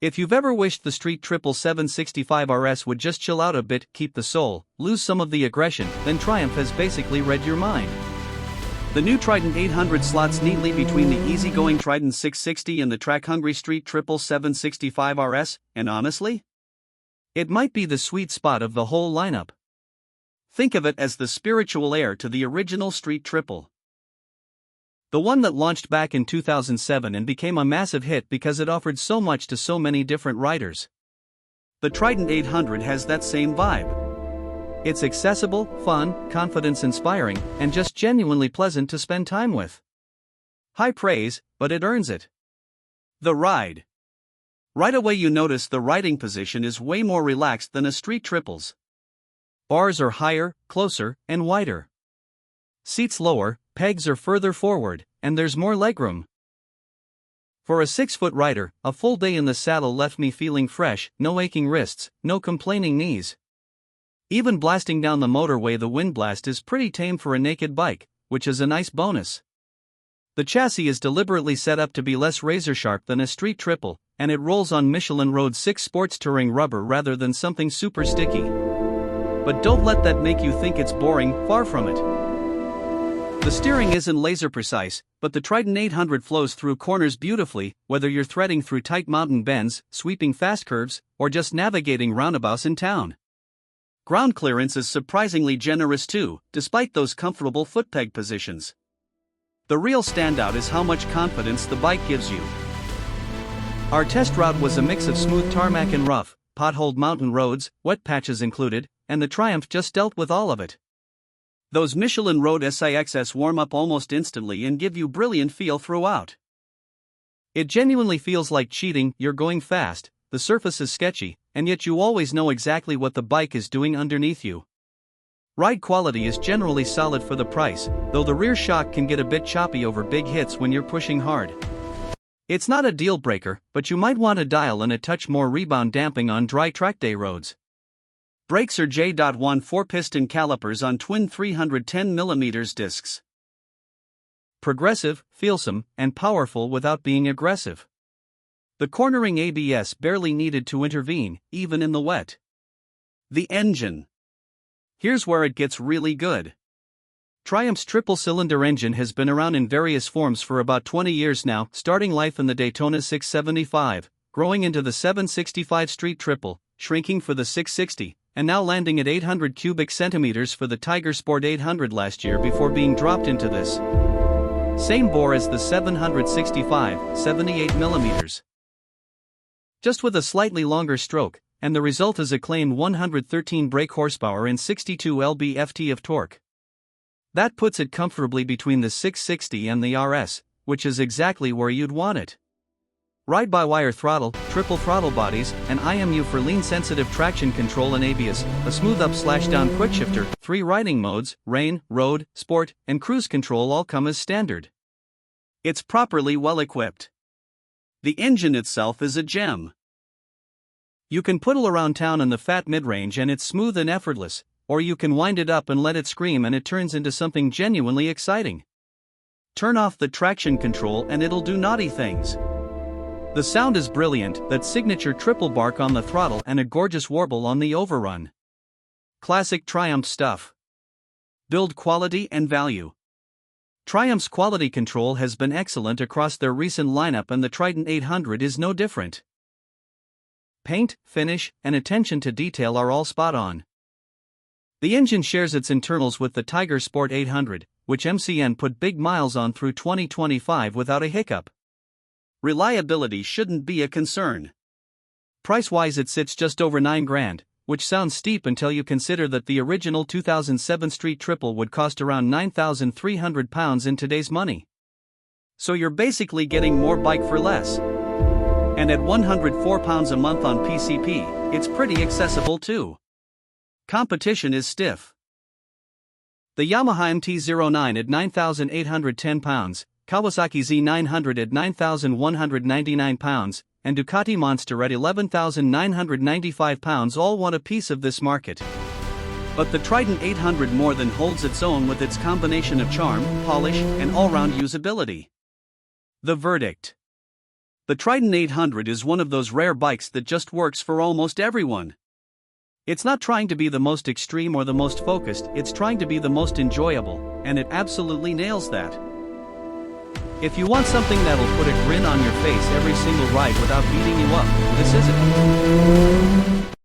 If you've ever wished the Street Triple 765 RS would just chill out a bit, keep the soul, lose some of the aggression, then Triumph has basically read your mind. The new Trident 800 slots neatly between the easygoing Trident 660 and the track-hungry Street Triple 765 RS, and honestly, it might be the sweet spot of the whole lineup. Think of it as the spiritual heir to the original Street Triple. The one that launched back in 2007 and became a massive hit because it offered so much to so many different riders. The Trident 800 has that same vibe. It's accessible, fun, confidence-inspiring, and just genuinely pleasant to spend time with. High praise, but it earns it. The ride. Right away you notice the riding position is way more relaxed than a Street Triple's. Bars are higher, closer, and wider. Seats lower, pegs are further forward, and there's more legroom. For a 6-foot rider, a full day in the saddle left me feeling fresh, no aching wrists, no complaining knees. Even blasting down the motorway, the wind blast is pretty tame for a naked bike, which is a nice bonus. The chassis is deliberately set up to be less razor-sharp than a Street Triple, and it rolls on Michelin Road 6 Sports Touring rubber rather than something super sticky. But don't let that make you think it's boring, far from it. The steering isn't laser precise, but the Trident 800 flows through corners beautifully, whether you're threading through tight mountain bends, sweeping fast curves, or just navigating roundabouts in town. Ground clearance is surprisingly generous too, despite those comfortable foot peg positions. The real standout is how much confidence the bike gives you. Our test route was a mix of smooth tarmac and rough, potholed mountain roads, wet patches included, and the Triumph just dealt with all of it. Those Michelin Road SIXS warm up almost instantly and give you brilliant feel throughout. It genuinely feels like cheating. You're going fast, the surface is sketchy, and yet you always know exactly what the bike is doing underneath you. Ride quality is generally solid for the price, though the rear shock can get a bit choppy over big hits when you're pushing hard. It's not a deal breaker, but you might want to dial in a touch more rebound damping on dry track day roads. Brakes are J.1 4-piston calipers on twin 310mm discs. Progressive, feelsome, and powerful without being aggressive. The cornering ABS barely needed to intervene, even in the wet. The engine. Here's where it gets really good. Triumph's triple-cylinder engine has been around in various forms for about 20 years now, starting life in the Daytona 675, growing into the 765 Street Triple, shrinking for the 660, and now landing at 800 cubic centimeters for the Tiger Sport 800 last year before being dropped into this. Same bore as the 765, 78 millimeters. Just with a slightly longer stroke, and the result is a claimed 113 brake horsepower and 62 lb-ft of torque. That puts it comfortably between the 660 and the RS, which is exactly where you'd want it. Ride-by-wire throttle, triple throttle bodies, an IMU for lean-sensitive traction control and ABS, a smooth up/down quickshifter, 3 riding modes, rain, road, sport, and cruise control all come as standard. It's properly well-equipped. The engine itself is a gem. You can puddle around town in the fat mid-range and it's smooth and effortless, or you can wind it up and let it scream and it turns into something genuinely exciting. Turn off the traction control and it'll do naughty things. The sound is brilliant, that signature triple bark on the throttle and a gorgeous warble on the overrun. Classic Triumph stuff. Build quality and value. Triumph's quality control has been excellent across their recent lineup and the Trident 800 is no different. Paint, finish, and attention to detail are all spot on. The engine shares its internals with the Tiger Sport 800, which MCN put big miles on through 2025 without a hiccup. Reliability shouldn't be a concern. Price-wise it sits just over $9,000, which sounds steep until you consider that the original 2007 Street Triple would cost around £9,300 in today's money. So you're basically getting more bike for less. And at £104 a month on PCP, it's pretty accessible too. Competition is stiff. The Yamaha MT-09 at £9,810, Kawasaki Z900 at £9,199, and Ducati Monster at £11,995 all want a piece of this market. But the Trident 800 more than holds its own with its combination of charm, polish, and all-round usability. The verdict. The Trident 800 is one of those rare bikes that just works for almost everyone. It's not trying to be the most extreme or the most focused, it's trying to be the most enjoyable, and it absolutely nails that. If you want something that'll put a grin on your face every single ride without beating you up, this is it.